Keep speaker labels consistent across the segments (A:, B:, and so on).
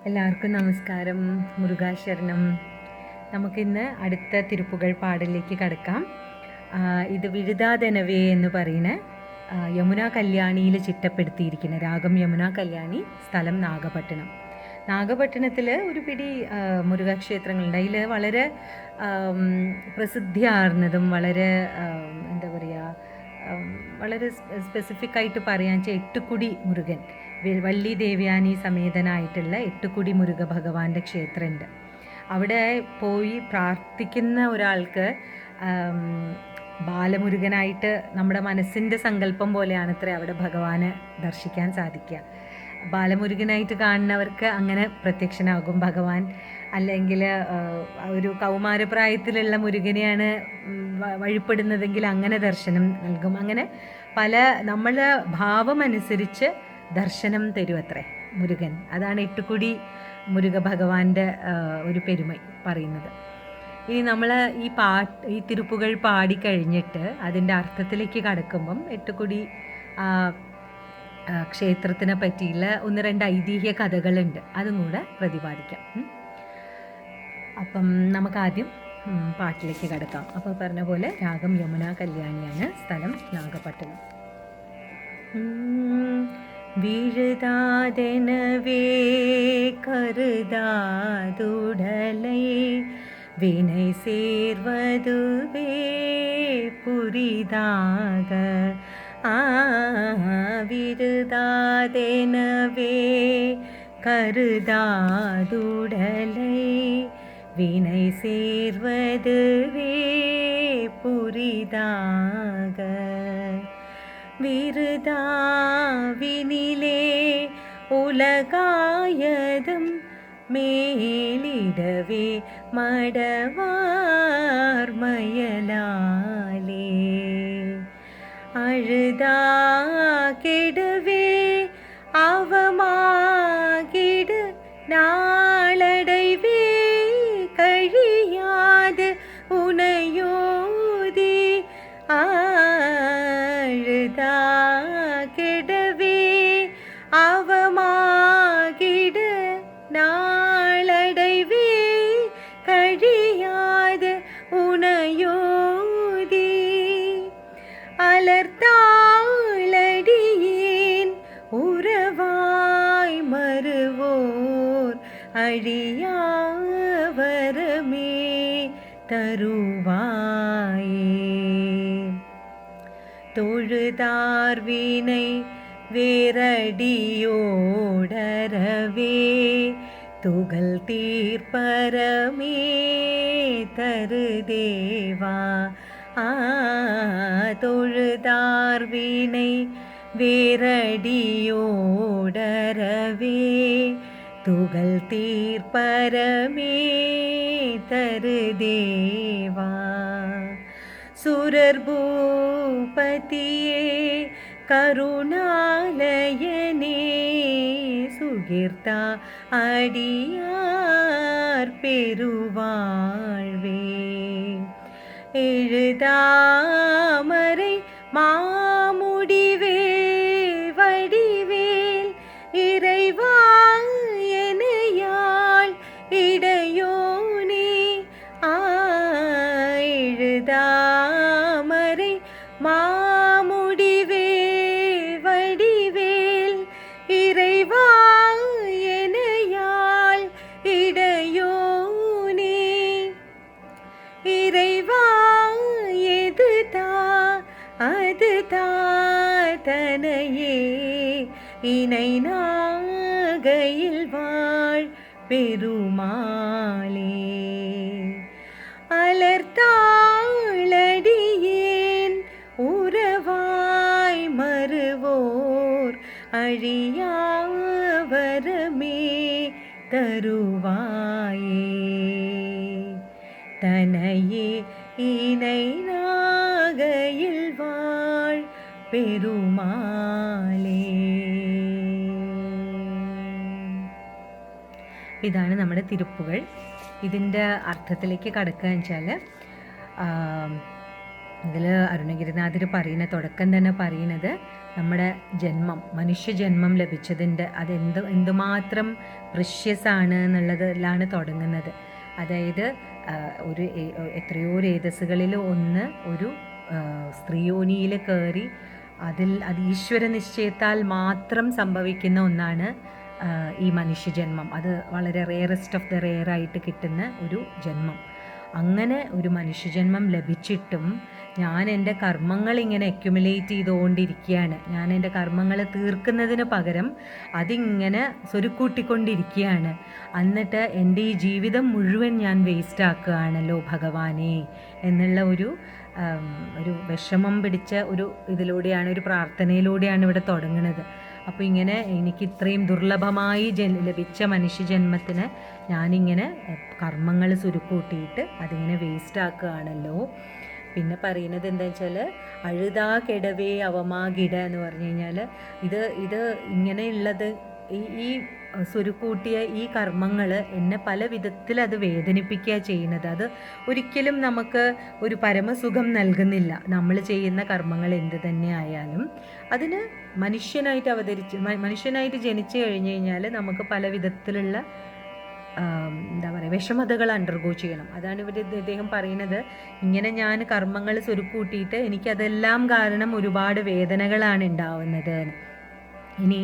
A: എല്ലാവർക്കും നമസ്കാരം. മുരുകാശരണം. നമുക്കിന്ന് അടുത്ത തിരുപ്പുകൾ പാടലിലേക്ക് കടക്കാം. ഇത് വിഴുതാതെനവേ എന്ന് പറയുന്ന യമുന കല്യാണിയിൽ ചിട്ടപ്പെടുത്തിയിരിക്കുന്ന രാഗം യമുന കല്യാണി, സ്ഥലം നാഗപട്ടണം. നാഗപട്ടണത്തിൽ ഒരു പിടി മുരുകാക്ഷേത്രങ്ങളുണ്ട്. അതിൽ വളരെ പ്രസിദ്ധിയാർന്നതും വളരെ എന്താ പറയുക, വളരെ സ്പെസിഫിക്കായിട്ട് പറയാൻ വെച്ചാൽ എട്ടുകുടി മുരുകൻ, വള്ളി ദേവയാനി സമേതനായിട്ടുള്ള എട്ടുകുടി മുരുക ഭഗവാന്റെ ക്ഷേത്രമുണ്ട്. അവിടെ പോയി പ്രാർത്ഥിക്കുന്ന ഒരാൾക്ക് ബാലമുരുകനായിട്ട് നമ്മുടെ മനസ്സിൻ്റെ സങ്കല്പം പോലെയാണത്രേ അവിടെ ഭഗവാനെ ദർശിക്കാൻ സാധിക്കുക. ബാലമുരുകനായിട്ട് കാണുന്നവർക്ക് അങ്ങനെ പ്രത്യക്ഷനാകും ഭഗവാൻ. അല്ലെങ്കിൽ ഒരു കൗമാരപ്രായത്തിലുള്ള മുരുകനെയാണ് വഴിപ്പെടുന്നതെങ്കിൽ അങ്ങനെ ദർശനം നൽകും. അങ്ങനെ പല നമ്മളുടെ ഭാവമനുസരിച്ച് ദർശനം തരും അത്രേ മുരുകൻ. അതാണ് എട്ടുകുടി മുരുക ഭഗവാന്റെ ഒരു പെരുമ പറയുന്നത്. ഇനി നമ്മൾ ഈ തിരുപ്പുകൾ പാടിക്കഴിഞ്ഞിട്ട് അതിൻ്റെ അർത്ഥത്തിലേക്ക് കടക്കുമ്പം എട്ടുകുടി ക്ഷേത്രത്തിനെ പറ്റിയുള്ള ഒന്ന് രണ്ട് ഐതിഹ്യ കഥകളുണ്ട്, അതും കൂടെ പ്രതിപാദിക്കാം. അപ്പം നമുക്കാദ്യം പാട്ടിലേക്ക് കടക്കാം. അപ്പോൾ പറഞ്ഞ പോലെ രാഗം യമുന കല്യാണിയാണ്, സ്ഥലം നാഗപട്ടണം. விழுதாதெனவே கருதாதுடலை வினை சேர்வதுவே புரிதாக. விழுதாதெனவே கருதாதுடலை வினை சேர்வதுவே புரிதாக. விருதாவினிலே உலகாயதம் மேலிடவே மடவார் மயலாலே அழுதா கெடவே அவமாகிடு நாளடைவே கழியாது உனையோதி. அழுதா கெடவே அவமாகிட நாளடைவே கழியாது உனையோதி. அலர்த்தாளடியேன் உறவாய் மறுவோர் அழியாவரமே தருவாயே. தொழுதார்வினை வேரடியோடரவே துகள் தீர்ப்பரமே தருதேவா. தொழுதார்வினை வேரடியோடரவே துகள் தீர்ப்பரமே தருதேவா. சுரர்பூபதியே கருணாலயனே சுகிர்த்தா அடியார் பெருவாழ்வே. எழுதாமரை மாமுடிவே வடிவேல் இறைவா எனையாள் இடையோனே. எழுதாமரை மாமுடிவே வடிவேல் இறைவா எனையாள் இடையோனே. இறைவா எதுதா அதுதா தனையே இணை நாகையில் வாழ் பெருமாளே. அலர்த்தாளடியேன் உறவாய் மறுவோர் அழியாவரமே தருவாயே. தனையே இணை நாகையில் வாழ் പെരുമാളേ. ഇതാണ് നമ്മുടെ തിരുപ്പുകൾ. ഇതിൻ്റെ അർത്ഥത്തിലേക്ക് കടക്കുക വെച്ചാൽ, ഇതിൽ അരുണഗിരിനാഥർ പറയുന്ന തുടക്കം തന്നെ പറയുന്നത് നമ്മുടെ മനുഷ്യജന്മം ലഭിച്ചതിൻ്റെ എന്തുമാത്രം പ്രഷ്യസ് ആണ് എന്നുള്ളതിലാണ് തുടങ്ങുന്നത്. അതായത് എത്രയോ രേതസ്സുകളിൽ ഒന്ന് ഒരു സ്ത്രീയോനിയിൽ കയറി അത് ഈശ്വര നിശ്ചയത്താൽ മാത്രം സംഭവിക്കുന്ന ഒന്നാണ് ഈ മനുഷ്യജന്മം. അത് വളരെ റെയറസ്റ്റ് ഓഫ് ദ റെയർ ആയിട്ട് കിട്ടുന്ന ഒരു ജന്മം. അങ്ങനെ ഒരു മനുഷ്യജന്മം ലഭിച്ചിട്ടും ഞാൻ എൻ്റെ കർമ്മങ്ങൾ ഇങ്ങനെ അക്യുമുലേറ്റ് ചെയ്തുകൊണ്ടിരിക്കുകയാണ്. ഞാൻ എൻ്റെ കർമ്മങ്ങൾ തീർക്കുന്നതിന് പകരം അതിങ്ങനെ സ്വരുക്കൂട്ടിക്കൊണ്ടിരിക്കുകയാണ്. എന്നിട്ട് എൻ്റെ ഈ ജീവിതം മുഴുവൻ ഞാൻ വേസ്റ്റ് ആക്കുകയാണല്ലോ ഭഗവാനെ എന്നുള്ള ഒരു വിഷമം പിടിച്ച ഒരു ഇതിലൂടെയാണ്, ഒരു പ്രാർത്ഥനയിലൂടെയാണ് ഇവിടെ തുടങ്ങുന്നത്. അപ്പോൾ ഇങ്ങനെ എനിക്ക് ഇത്രയും ദുർലഭമായി ലഭിച്ച മനുഷ്യജന്മത്തിന് ഞാനിങ്ങനെ കർമ്മങ്ങൾ സുരുക്കൂട്ടിയിട്ട് അതിങ്ങനെ വേസ്റ്റ് ആക്കുകയാണല്ലോ. പിന്നെ പറയുന്നത് എന്താ വെച്ചാൽ അഴുതാ കെടവേ അവമാകിട എന്ന് പറഞ്ഞു കഴിഞ്ഞാൽ ഇത് ഇങ്ങനെയുള്ളത് ഈ സുരുക്കൂട്ടിയ ഈ കർമ്മങ്ങൾ എന്നെ പല വിധത്തിൽ അത് വേദനിപ്പിക്കുക ചെയ്യുന്നത്. അത് ഒരിക്കലും നമുക്ക് ഒരു പരമസുഖം നൽകുന്നില്ല. നമ്മൾ ചെയ്യുന്ന കർമ്മങ്ങൾ എന്ത് തന്നെ ആയാലും അതിന് മനുഷ്യനായിട്ട് ജനിച്ചു കഴിഞ്ഞു കഴിഞ്ഞാൽ നമുക്ക് പല വിധത്തിലുള്ള എന്താ പറയുക വിഷമതകൾ അണ്ടർഗോ ചെയ്യണം. അതാണ് ഇദ്ദേഹം പറയുന്നത്. ഇങ്ങനെ ഞാൻ കർമ്മങ്ങൾ സ്വരുക്കൂട്ടിയിട്ട് എനിക്കതെല്ലാം കാരണം ഒരുപാട് വേദനകളാണ് ഉണ്ടാവുന്നത്. ഇനി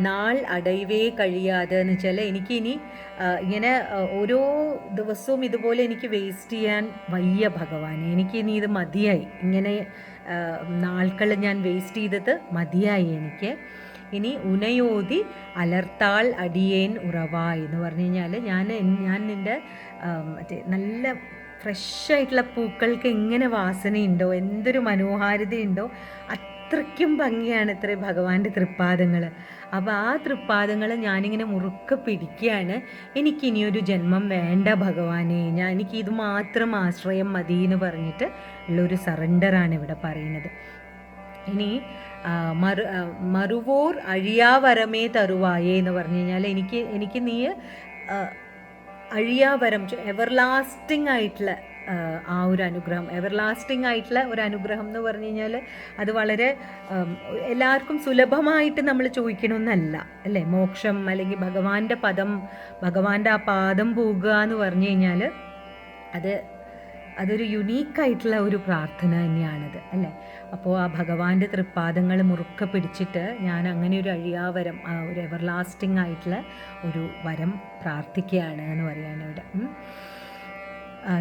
A: നാൾ അടയവേ കഴിയാതെ എന്ന് വെച്ചാൽ എനിക്കിനി ഇങ്ങനെ ഓരോ ദിവസവും ഇതുപോലെ എനിക്ക് വേസ്റ്റ് ചെയ്യാൻ വയ്യ ഭഗവാനെ. എനിക്കിനി ഇത് മതിയായി. ഇങ്ങനെ നാൾക്കൾ ഞാൻ വേസ്റ്റ് ചെയ്തത് മതിയായി എനിക്ക്. ഇനി ഉനയോതി അലർത്താൾ അടിയേൻ ഉറവായി എന്ന് പറഞ്ഞു കഴിഞ്ഞാൽ ഞാൻ നിൻ്റെ നല്ല ഫ്രഷായിട്ടുള്ള പൂക്കൾക്ക് എങ്ങനെ വാസനയുണ്ടോ, എന്തൊരു മനോഹാരിതയുണ്ടോ, അത്രയ്ക്കും ഭംഗിയാണ് ഇത്ര ഭഗവാന്റെ തൃപ്പാദങ്ങൾ. അപ്പോൾ ആ തൃപ്പാദങ്ങൾ ഞാനിങ്ങനെ മുറുക്കെ പിടിക്കുകയാണ്. എനിക്കിനിയൊരു ജന്മം വേണ്ട ഭഗവാനെ, എനിക്ക് ഇത് മാത്രം ആശ്രയം മതി എന്ന് പറഞ്ഞിട്ട് ഉള്ളൊരു സറണ്ടറാണ് ഇവിടെ പറയുന്നത്. ഇനി മറുവോർ അഴിയാവരമേ തരുവായേ എന്ന് പറഞ്ഞു കഴിഞ്ഞാൽ എനിക്ക് നീ അഴിയാവരം എവർലാസ്റ്റിംഗ് ആയിട്ടുള്ള ആ ഒരു അനുഗ്രഹം, എവർലാസ്റ്റിംഗ് ആയിട്ടുള്ള ഒരു അനുഗ്രഹം എന്ന് പറഞ്ഞു കഴിഞ്ഞാൽ അത് വളരെ എല്ലാവർക്കും സുലഭമായിട്ട് നമ്മൾ ചോദിക്കണമെന്നല്ല അല്ലേ. മോക്ഷം അല്ലെങ്കിൽ ഭഗവാന്റെ ആ പാദം പോകുക എന്ന് പറഞ്ഞു കഴിഞ്ഞാൽ അതൊരു യുണീക്കായിട്ടുള്ള ഒരു പ്രാർത്ഥന തന്നെയാണത് അല്ലേ. അപ്പോൾ ആ ഭഗവാന്റെ തൃപ്പാദങ്ങൾ മുറുക്കെ പിടിച്ചിട്ട് ഞാൻ അങ്ങനെ ഒരു അഴിയാവരം, ഒരു എവർലാസ്റ്റിംഗ് ആയിട്ടുള്ള ഒരു വരം പ്രാർത്ഥിക്കുകയാണ് എന്ന് പറയാണ് ഇവിടെ.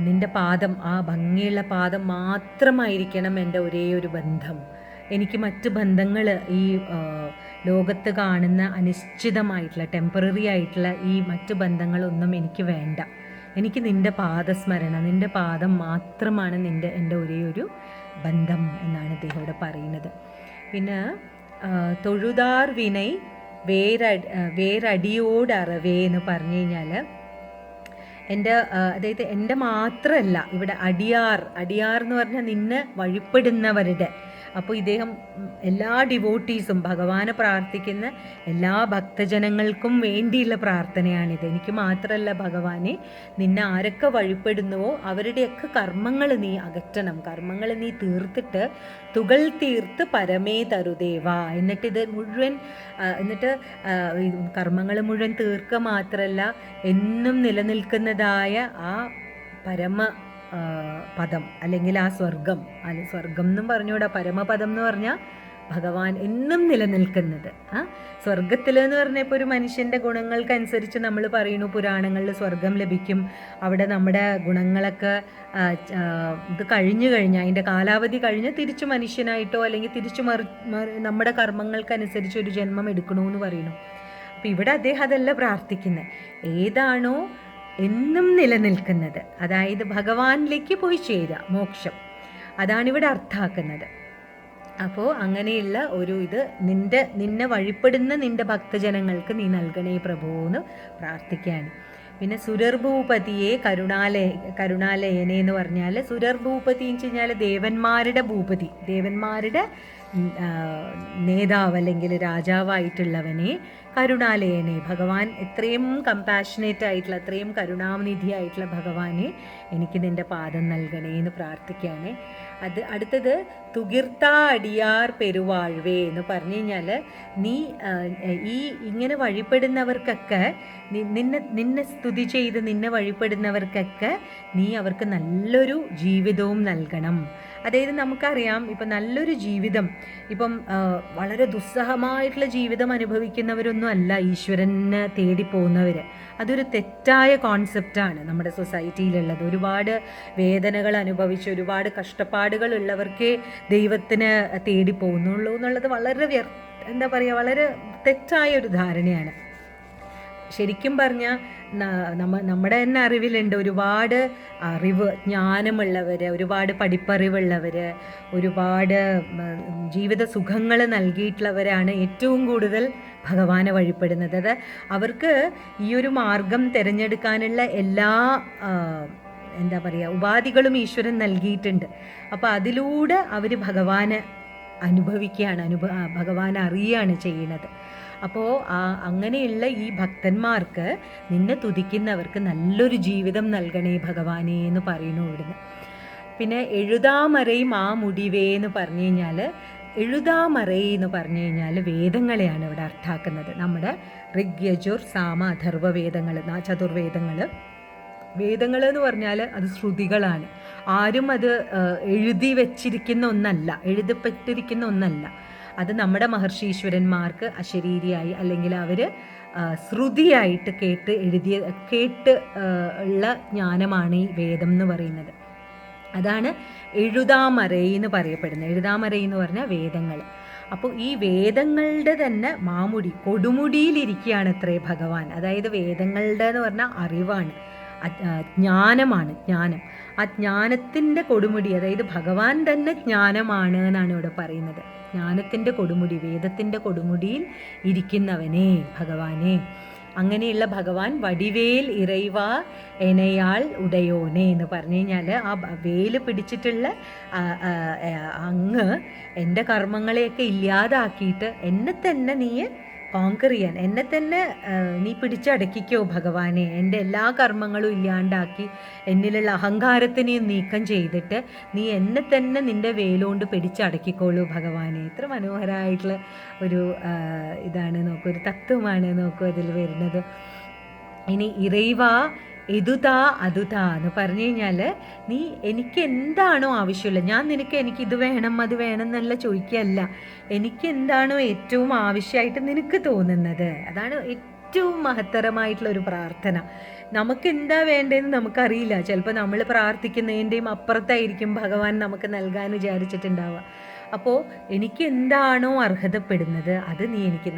A: നിൻ്റെ പാദം, ആ ഭംഗിയുള്ള പാദം മാത്രമായിരിക്കണം എൻ്റെ ഒരേ ഒരു ബന്ധം. എനിക്ക് മറ്റ് ബന്ധങ്ങൾ ഈ ലോകത്ത് കാണുന്ന അനിശ്ചിതമായിട്ടുള്ള ടെമ്പററി ആയിട്ടുള്ള ഈ മറ്റ് ബന്ധങ്ങളൊന്നും എനിക്ക് വേണ്ട. എനിക്ക് നിൻ്റെ പാദസ്മരണ, നിൻ്റെ പാദം മാത്രമാണ് എൻ്റെ ഒരേ ഒരു ബന്ധം എന്നാണ് ഇദ്ദേഹം ഇവിടെ പറയുന്നത്. പിന്നെ തൊഴുതാർ വിനൈ വേരടിയോടറവേ എന്ന് പറഞ്ഞു കഴിഞ്ഞാൽ അതായത് എൻ്റെ മാത്രമല്ല ഇവിടെ അടിയാർ എന്ന് പറഞ്ഞാൽ നിന്നെ വഴിപ്പെടുന്നവരുടെ. അപ്പോൾ ഇദ്ദേഹം എല്ലാ ഡിവോട്ടീസും ഭഗവാനെ പ്രാർത്ഥിക്കുന്ന എല്ലാ ഭക്തജനങ്ങൾക്കും വേണ്ടിയുള്ള പ്രാർത്ഥനയാണിത്. എനിക്ക് മാത്രമല്ല ഭഗവാനെ, നിന്നെ ആരൊക്കെ വഴിപ്പെടുന്നുവോ അവരുടെയൊക്കെ കർമ്മങ്ങൾ നീ അകറ്റണം, കർമ്മങ്ങൾ നീ തീർത്തിട്ട് തുകൾ തീർത്ത് പരമേ തരുദേവ. എന്നിട്ട് കർമ്മങ്ങൾ മുഴുവൻ തീർക്കുക മാത്രമല്ല എന്നും നിലനിൽക്കുന്നതായ ആ പരമ പദം അല്ലെങ്കിൽ ആ സ്വർഗം എന്നും പറഞ്ഞുകൂടാ, പരമപദം എന്ന് പറഞ്ഞാൽ ഭഗവാൻ എന്നും നിലനിൽക്കുന്നത്. സ്വർഗത്തിൽ എന്ന് പറഞ്ഞാൽ ഇപ്പോൾ ഒരു മനുഷ്യൻ്റെ ഗുണങ്ങൾക്കനുസരിച്ച് നമ്മൾ പറയുന്നു പുരാണങ്ങളിൽ സ്വർഗം ലഭിക്കും, അവിടെ നമ്മുടെ ഗുണങ്ങളൊക്കെ ഇത് കഴിഞ്ഞു കഴിഞ്ഞാൽ അതിൻ്റെ കാലാവധി കഴിഞ്ഞ് തിരിച്ചു മനുഷ്യനായിട്ടോ അല്ലെങ്കിൽ തിരിച്ചു നമ്മുടെ കർമ്മങ്ങൾക്കനുസരിച്ച് ഒരു ജന്മം എടുക്കണമെന്ന് പറയുന്നു. അപ്പോൾ ഇവിടെ അദ്ദേഹം അതല്ല പ്രാർത്ഥിക്കുന്നത്, ഏതാണോ എന്നും നിലനിൽക്കുന്നത്, അതായത് ഭഗവാനിലേക്ക് പോയി ചേരുക, മോക്ഷം, അതാണിവിടെ അർത്ഥാക്കുന്നത്. അപ്പോൾ അങ്ങനെയുള്ള ഒരു ഇത് നിന്നെ വഴിപ്പെടുന്ന നിൻ്റെ ഭക്തജനങ്ങൾക്ക് നീ നൽകണേ പ്രഭു എന്ന് പ്രാർത്ഥിക്കുകയാണ്. പിന്നെ സുരർഭൂപതിയെ കരുണാലയനെ എന്ന് പറഞ്ഞാൽ സുരർഭൂപതി എന്ന് വെച്ച് കഴിഞ്ഞാൽ ദേവന്മാരുടെ ഭൂപതി, ദേവന്മാരുടെ നേതാവ് അല്ലെങ്കിൽ രാജാവായിട്ടുള്ളവനെ കരുണാലയനെ, ഭഗവാൻ എത്രയും കമ്പാഷനേറ്റ് ആയിട്ടുള്ള, അത്രയും കരുണാനിധിയായിട്ടുള്ള ഭഗവാനെ എനിക്ക് നിൻ്റെ പാദം നൽകണേ എന്ന് പ്രാർത്ഥിക്കുകയാണ്. അടുത്തത് തുകിർത്ത അടിയാർ പെരുവാഴ്വേ എന്ന് പറഞ്ഞു കഴിഞ്ഞാൽ, നീ ഇങ്ങനെ വഴിപ്പെടുന്നവർക്കൊക്കെ, നിന്നെ സ്തുതി ചെയ്ത് നിന്നെ വഴിപ്പെടുന്നവർക്കൊക്കെ നീ അവർക്ക് നല്ലൊരു ജീവിതവും നൽകണം. അതായത് നമുക്കറിയാം, ഇപ്പം നല്ലൊരു ജീവിതം, ഇപ്പം വളരെ ദുസ്സഹമായിട്ടുള്ള ജീവിതം അനുഭവിക്കുന്നവരൊന്നും അല്ല ഈശ്വരനെ തേടി പോകുന്നവർ. അതൊരു തെറ്റായ കോൺസെപ്റ്റാണ് നമ്മുടെ സൊസൈറ്റിയിലുള്ളത്. ഒരുപാട് വേദനകൾ അനുഭവിച്ച് ഒരുപാട് കഷ്ടപ്പാടുകൾ ഉള്ളവർക്കേ ദൈവത്തിന് തേടി പോകുന്നുള്ളൂ എന്നുള്ളത് വളരെ എന്താ പറയുക, വളരെ തെറ്റായ ഒരു ധാരണയാണ്. ശരിക്കും പറഞ്ഞാൽ നമ്മുടെ തന്നെ അറിവിലുണ്ട് ഒരുപാട് ജ്ഞാനമുള്ളവർ, ഒരുപാട് പഠിപ്പറിവുള്ളവർ, ഒരുപാട് ജീവിത സുഖങ്ങൾ നൽകിയിട്ടുള്ളവരാണ് ഏറ്റവും കൂടുതൽ ഭഗവാനെ വഴിപ്പെടുന്നത്. അത് അവർക്ക് ഈ ഒരു മാർഗം തിരഞ്ഞെടുക്കാനുള്ള എല്ലാ എന്താ പറയുക ഉപാധികളും ഈശ്വരൻ നൽകിയിട്ടുണ്ട്. അപ്പോൾ അതിലൂടെ അവർ ഭഗവാനെ അനുഭവിക്കുകയാണ്, ഭഗവാനെ അറിയുകയാണ് ചെയ്യുന്നത്. അപ്പോൾ അങ്ങനെയുള്ള ഈ ഭക്തന്മാർക്ക്, നിന്നെ തുതിക്കുന്നവർക്ക് നല്ലൊരു ജീവിതം നൽകണേ ഭഗവാനെ എന്ന് പറയുന്നു ഇവിടുന്ന്. പിന്നെ എഴുതാമറൈ മാ മുടിവേ എന്ന് പറഞ്ഞു കഴിഞ്ഞാൽ, എഴുതാമറൈ എന്ന് പറഞ്ഞു കഴിഞ്ഞാൽ വേദങ്ങളെയാണ് ഇവിടെ അർത്ഥാക്കുന്നത്. നമ്മുടെ ഋഗ്, യജുർ, സാമ, അഥർവ വേദങ്ങൾ, ചതുർവേദങ്ങൾ. വേദങ്ങൾ എന്ന് പറഞ്ഞാൽ അത് ശ്രുതികളാണ്. ആരും അത് എഴുതി വച്ചിരിക്കുന്ന ഒന്നല്ല, എഴുതപ്പെട്ടിരിക്കുന്ന ഒന്നല്ല. അത് നമ്മുടെ മഹർഷീശ്വരന്മാർക്ക് അശരീരിയായി, അല്ലെങ്കിൽ അവർ ശ്രുതിയായിട്ട് കേട്ട് ഉള്ള ജ്ഞാനമാണ് ഈ വേദം എന്ന് പറയുന്നത്. അതാണ് എഴുതാമറൈ എന്ന് പറയപ്പെടുന്നത്. എഴുതാമറൈ എന്ന് പറഞ്ഞാൽ വേദങ്ങൾ. അപ്പോൾ ഈ വേദങ്ങളുടെ തന്നെ മാമുടി, കൊടുമുടിയിലിരിക്കുകയാണ് അത്രേ ഭഗവാൻ. അതായത് വേദങ്ങളുടെ എന്ന് പറഞ്ഞാൽ അറിവാണ്, ജ്ഞാനമാണ്, ജ്ഞാനം. ആ ജ്ഞാനത്തിൻ്റെ കൊടുമുടി, അതായത് ഭഗവാൻ തന്നെ ജ്ഞാനമാണ് എന്നാണ് ഇവിടെ പറയുന്നത്. ജ്ഞാനത്തിൻ്റെ കൊടുമുടി, വേദത്തിൻ്റെ കൊടുമുടിയിൽ ഇരിക്കുന്നവനെ ഭഗവാനെ. അങ്ങനെയുള്ള ഭഗവാൻ വടിവേൽ ഇറൈവ എനയാൾ ഉടയോനെ എന്ന് പറഞ്ഞു കഴിഞ്ഞാൽ, ആ വേല് പിടിച്ചിട്ടുള്ള അങ്ങ് എൻ്റെ കർമ്മങ്ങളെയൊക്കെ ഇല്ലാതാക്കിയിട്ട് എന്നെ തന്നെ നീ കോങ്കർ ചെയ്യാൻ, എന്നെ തന്നെ നീ പിടിച്ചടക്കിക്കോ ഭഗവാനെ. എൻ്റെ എല്ലാ കർമ്മങ്ങളും ഇല്ലാണ്ടാക്കി എന്നിലുള്ള അഹങ്കാരത്തിനെയും നീക്കം ചെയ്തിട്ട് നീ എന്നെ തന്നെ നിൻ്റെ വേലുകൊണ്ട് പിടിച്ചടക്കിക്കോളൂ ഭഗവാനെ. ഇത്ര മനോഹരമായിട്ടുള്ള ഒരു ഇതാണ് നോക്കൂ, ഒരു തത്വമാണ് നോക്കൂ അതിൽ വരുന്നത്. ഇനി ഇറൈവ ഇതുതാ അതുതാ എന്ന് പറഞ്ഞു കഴിഞ്ഞാൽ, നീ എനിക്ക് എന്താണോ ആവശ്യമുള്ളത്, ഞാൻ എനിക്ക് ഇത് വേണം അത് വേണം എന്നല്ല ചോദിക്കുകയല്ല, എനിക്ക് എന്താണോ ഏറ്റവും ആവശ്യമായിട്ട് നിനക്ക് തോന്നുന്നത്, അതാണ് ഏറ്റവും മഹത്തരമായിട്ടുള്ള ഒരു പ്രാർത്ഥന. നമുക്ക് എന്താ വേണ്ടതെന്ന് നമുക്കറിയില്ല. ചിലപ്പോൾ നമ്മൾ പ്രാർത്ഥിക്കുന്നതിൻ്റെയും അപ്പുറത്തായിരിക്കും ഭഗവാൻ നമുക്ക് നൽകാൻ വിചാരിച്ചിട്ടുണ്ടാവുക. അപ്പോൾ എനിക്ക് എന്താണോ അർഹതപ്പെടുന്നത് അത് നീ എനിക്ക്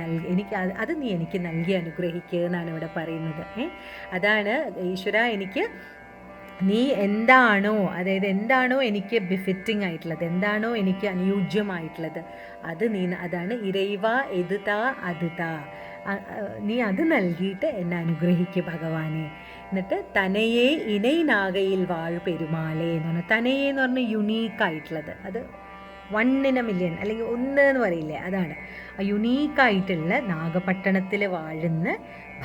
A: നൽകി അനുഗ്രഹിക്കുക എന്നാണ് ഇവിടെ പറയുന്നത്. അതാണ് ഈശ്വര, എനിക്ക് നീ എന്താണോ, അതായത് എന്താണോ എനിക്ക് ബിഫിറ്റിംഗ് ആയിട്ടുള്ളത്, എന്താണോ എനിക്ക് അനുയോജ്യമായിട്ടുള്ളത് അതാണ് ഇറൈവ എതുതാ അതുതാ, നീ അത് നൽകിയിട്ട് എന്നെ അനുഗ്രഹിക്കുക ഭഗവാനെ. എന്നിട്ട് തനയെ ഇനൈ നാഗയിൽ വാഴ് പെരുമാളേ എന്ന് പറഞ്ഞാൽ, തനയെ എന്ന് പറഞ്ഞാൽ യുണീക്കായിട്ടുള്ളത്, അത് 1 in a million അല്ലെങ്കിൽ 1 എന്ന് പറയില്ലേ, അതാണ് ആ യുണീക്കായിട്ടുള്ള നാഗപട്ടണത്തിൽ വാഴുന്ന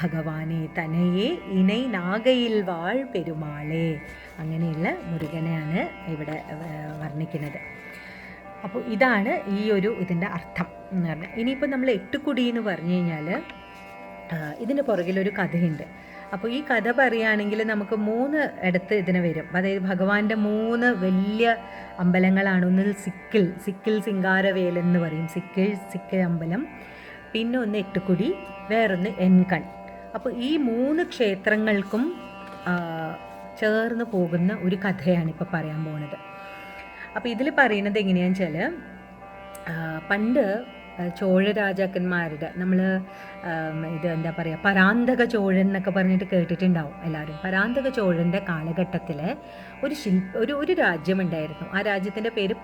A: ഭഗവാനെ. തനയെ ഇനൈ നാഗയിൽ വാഴ് പെരുമാളേ, അങ്ങനെയുള്ള മുരുകനെയാണ് ഇവിടെ വർണ്ണിക്കുന്നത്. അപ്പോൾ ഇതാണ് ഇതിൻ്റെ അർത്ഥം എന്ന് പറഞ്ഞാൽ. ഇനിയിപ്പോൾ നമ്മൾ എട്ടുകുടി എന്ന് പറഞ്ഞു കഴിഞ്ഞാൽ ഇതിന് പുറകിലൊരു കഥയുണ്ട്. അപ്പോൾ ഈ കഥ പറയുകയാണെങ്കിൽ നമുക്ക് 3 ഇടത്ത് ഇതിന് വരും. അതായത് ഭഗവാന്റെ 3 വലിയ അമ്പലങ്ങളാണ്. ഒന്ന് സിക്കിൾ സിംഗാരവേലൻ എന്ന് പറയും, സിക്കിൾ അമ്പലം, പിന്നെ ഒന്ന് എട്ടുകുടി, വേറൊന്ന് എൻകൺ. അപ്പോൾ ഈ 3 ക്ഷേത്രങ്ങൾക്കും ചേർന്ന് പോകുന്ന ഒരു കഥയാണ് ഇപ്പോൾ പറയാൻ പോകുന്നത്. അപ്പോൾ ഇതിൽ പറയുന്നത് എങ്ങനെയാണെന്ന് വെച്ചാൽ, പണ്ട് ചോഴ രാജാക്കന്മാരുടെ, നമ്മൾ ഇത് എന്താ പറയുക, പരാന്തക ചോഴൻ എന്നൊക്കെ പറഞ്ഞിട്ട് കേട്ടിട്ടുണ്ടാവും എല്ലാവരും. പരാന്തക ചോഴൻ്റെ കാലഘട്ടത്തിൽ ഒരു രാജ്യമുണ്ടായിരുന്നു. ആ രാജ്യത്തിൻ്റെ പേര്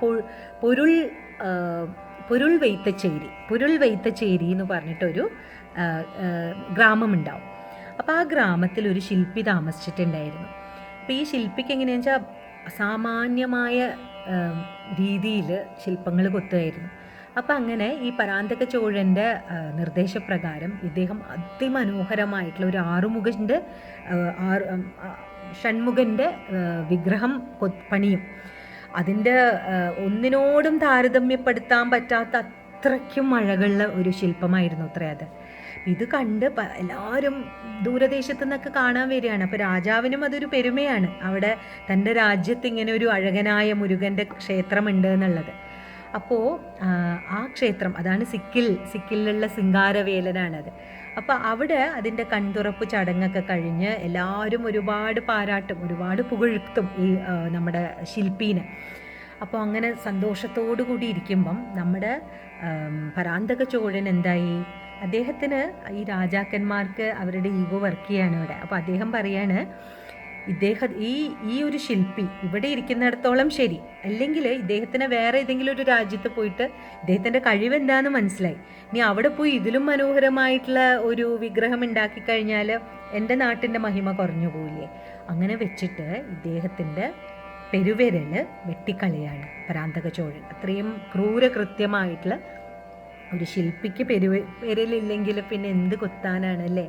A: പൊരുൾ വെയ്ത്തച്ചേരി എന്ന് പറഞ്ഞിട്ടൊരു ഗ്രാമമുണ്ടാവും. അപ്പോൾ ആ ഗ്രാമത്തിൽ ഒരു ശില്പി താമസിച്ചിട്ടുണ്ടായിരുന്നു. അപ്പോൾ ഈ ശില്പിക്ക് എങ്ങനെയാണെന്ന് വെച്ചാൽ അസാമാന്യമായ രീതിയിൽ ശില്പങ്ങൾ കൊത്തുമായിരുന്നു. അപ്പം അങ്ങനെ ഈ പരാന്തക ചോഴൻ്റെ നിർദ്ദേശപ്രകാരം ഇദ്ദേഹം അതിമനോഹരമായിട്ടുള്ള ഒരു ഷൺമുഖൻ്റെ വിഗ്രഹം പണിയും. അതിൻ്റെ ഒന്നിനോടും താരതമ്യപ്പെടുത്താൻ പറ്റാത്ത അത്രയ്ക്കും അഴകുള്ള ഒരു ശില്പമായിരുന്നു അത്രേ അത്. ഇത് കണ്ട് എല്ലാവരും ദൂരദേശത്തു നിന്നൊക്കെ കാണാൻ വരികയാണ്. അപ്പോൾ രാജാവിനും അതൊരു പെരുമയാണ്, അവിടെ തൻ്റെ രാജ്യത്ത് ഇങ്ങനെ ഒരു അഴകനായ മുരുകൻ്റെ ക്ഷേത്രമുണ്ട് എന്നുള്ളത്. അപ്പോൾ ആ ക്ഷേത്രം അതാണ് സിക്കിലുള്ള സിംഗാരവേലനാണത്. അപ്പോൾ അവിടെ അതിൻ്റെ കൺതുറപ്പ് ചടങ്ങൊക്കെ കഴിഞ്ഞ് എല്ലാവരും ഒരുപാട് പാരാട്ടും ഒരുപാട് പുകഴ്ത്തും ഈ നമ്മുടെ ശില്പീനെ. അപ്പോൾ അങ്ങനെ സന്തോഷത്തോടു കൂടി ഇരിക്കുമ്പം നമ്മുടെ പരാന്തക ചോഴൻ എന്തായി, അദ്ദേഹത്തിന് ഈ രാജാക്കന്മാർക്ക് അവരുടെ ഈഗോ വർക്ക് ചെയ്യാണ് ഇവിടെ. അപ്പോൾ അദ്ദേഹം പറയാണ്, ഈ ഒരു ശില്പി ഇവിടെ ഇരിക്കുന്നിടത്തോളം ശരി, അല്ലെങ്കിൽ ഇദ്ദേഹത്തിന് വേറെ ഏതെങ്കിലും ഒരു രാജ്യത്ത് പോയിട്ട് ഇദ്ദേഹത്തിൻ്റെ കഴിവെന്താണെന്ന് മനസ്സിലായി, ഇനി അവിടെ പോയി ഇതിലും മനോഹരമായിട്ടുള്ള ഒരു വിഗ്രഹം ഉണ്ടാക്കി കഴിഞ്ഞാൽ എൻ്റെ നാട്ടിൻ്റെ മഹിമ കുറഞ്ഞു പോയില്ലേ. അങ്ങനെ വെച്ചിട്ട് ഇദ്ദേഹത്തിൻ്റെ പെരുവിരൽ വെട്ടിക്കളിയാണ് പരാന്തക ചോഴൻ. അത്രയും ക്രൂരകൃത്യമായിട്ടുള്ള ഒരു ശില്പിക്ക് പെരുവിരലില്ലെങ്കിൽ പിന്നെ എന്ത് കൊത്താനാണ് അല്ലേ.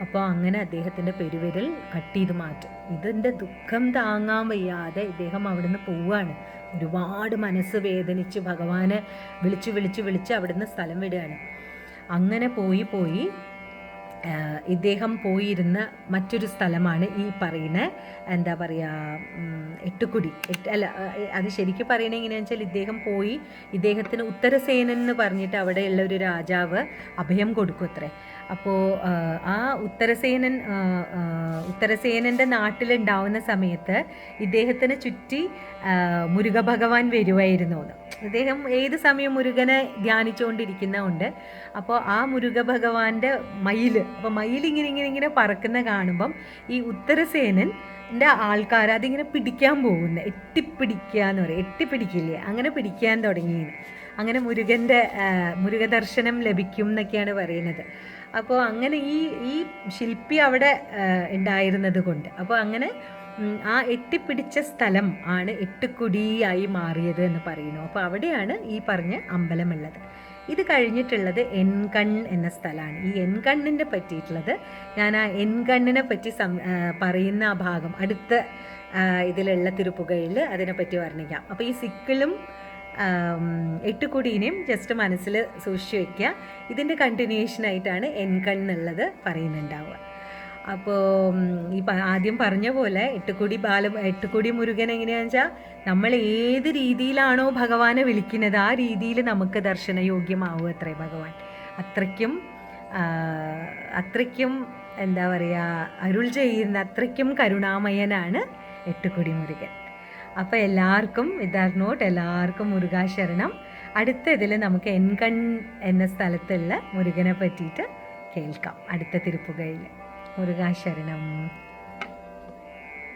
A: അപ്പോൾ അങ്ങനെ അദ്ദേഹത്തിൻ്റെ പെരുവിരൽ കട്ട് ചെയ്ത് മാറ്റും. ഇതിൻ്റെ ദുഃഖം താങ്ങാൻ വയ്യാതെ ഇദ്ദേഹം അവിടുന്ന് പോവുകയാണ്. ഒരുപാട് മനസ്സ് വേദനിച്ച് ഭഗവാനെ വിളിച്ച് അവിടുന്ന് സ്ഥലം വിടുകയാണ്. അങ്ങനെ പോയി ഇദ്ദേഹം പോയിരുന്ന മറ്റൊരു സ്ഥലമാണ് ഈ പറയുന്ന എന്താ പറയുക എട്ടുകുടി. അത് ശരിക്കും പറയണത് എങ്ങനെയാണെന്ന് വെച്ചാൽ ഇദ്ദേഹത്തിന് ഉത്തരസേനൻ എന്ന് പറഞ്ഞിട്ട് അവിടെയുള്ള ഒരു രാജാവ് അഭയം കൊടുക്കും അത്രേ. അപ്പോൾ ആ ഉത്തരസേനൻ്റെ നാട്ടിലുണ്ടാവുന്ന സമയത്ത് ഇദ്ദേഹത്തിന് ചുറ്റി മുരുക ഭഗവാൻ വരുമായിരുന്നു. ഇദ്ദേഹം ഏത് സമയം മുരുകനെ ധ്യാനിച്ചുകൊണ്ടിരിക്കുന്നതുകൊണ്ട് അപ്പോൾ ആ മുരുക ഭഗവാന്റെ അപ്പോൾ മയിലിങ്ങനെ പറക്കുന്ന കാണുമ്പം ഈ ഉത്തരസേനൻ്റെ ആൾക്കാർ അതിങ്ങനെ പിടിക്കാൻ പോകുന്നു. എട്ടിപ്പിടിക്കുക എന്ന് പറയും, എട്ടിപ്പിടിക്കില്ലേ, അങ്ങനെ പിടിക്കാൻ തുടങ്ങിയെന്ന്. അങ്ങനെ മുരുകദർശനം ലഭിക്കും എന്നൊക്കെയാണ് പറയുന്നത്. അപ്പോൾ അങ്ങനെ ഈ ശില്പി അവിടെ ഉണ്ടായിരുന്നത് കൊണ്ട് അപ്പോൾ അങ്ങനെ ആ എട്ടിപ്പിടിച്ച സ്ഥലം ആണ് എട്ടുകുടിയായി മാറിയത് എന്ന് പറയുന്നു. അപ്പോൾ അവിടെയാണ് ഈ പറഞ്ഞ അമ്പലമുള്ളത്. ഇത് കഴിഞ്ഞിട്ടുള്ളത് എൻകൺ എന്ന സ്ഥലമാണ്. ഈ എൻകണ്ണിൻ്റെ പറ്റിയിട്ടുള്ളത് ഞാൻ ആ എൻകണ്ണിനെ പറ്റി പറയുന്ന ആ ഭാഗം അടുത്ത ഇതിലുള്ള തിരുപ്പുകയിൽ അതിനെപ്പറ്റി വർണ്ണിക്കാം. അപ്പോൾ ഈ സിക്കിളും എട്ടുകുടീനെയും ജസ്റ്റ് മനസ്സിൽ സൂക്ഷിച്ച് വയ്ക്കുക. ഇതിൻ്റെ കണ്ടിന്യൂഷനായിട്ടാണ് എൻകൺ എന്നുള്ളത് പറയുന്നുണ്ടാവുക. അപ്പോൾ ഈ ആദ്യം പറഞ്ഞ പോലെ എട്ടുകുടി മുരുകൻ എങ്ങനെയാണെന്ന് വെച്ചാൽ നമ്മൾ ഏത് രീതിയിലാണോ ഭഗവാനെ വിളിക്കുന്നത് ആ രീതിയിൽ നമുക്ക് ദർശനയോഗ്യമാവും അത്രേ ഭഗവാൻ. അത്രയ്ക്കും എന്താ പറയുക അരുൾ ചെയ്യുന്ന അത്രയ്ക്കും കരുണാമയനാണ് എട്ടുകുടി മുരുകൻ. അപ്പോൾ എല്ലാവർക്കും മുരുകാശരണം. അടുത്ത ഇതിൽ നമുക്ക് എൻകൺ എന്ന സ്ഥലത്തുള്ള മുരുകനെ പറ്റിയിട്ട് കേൾക്കാം അടുത്ത തിരുപ്പുകയിൽ. മുരുകാശരണം.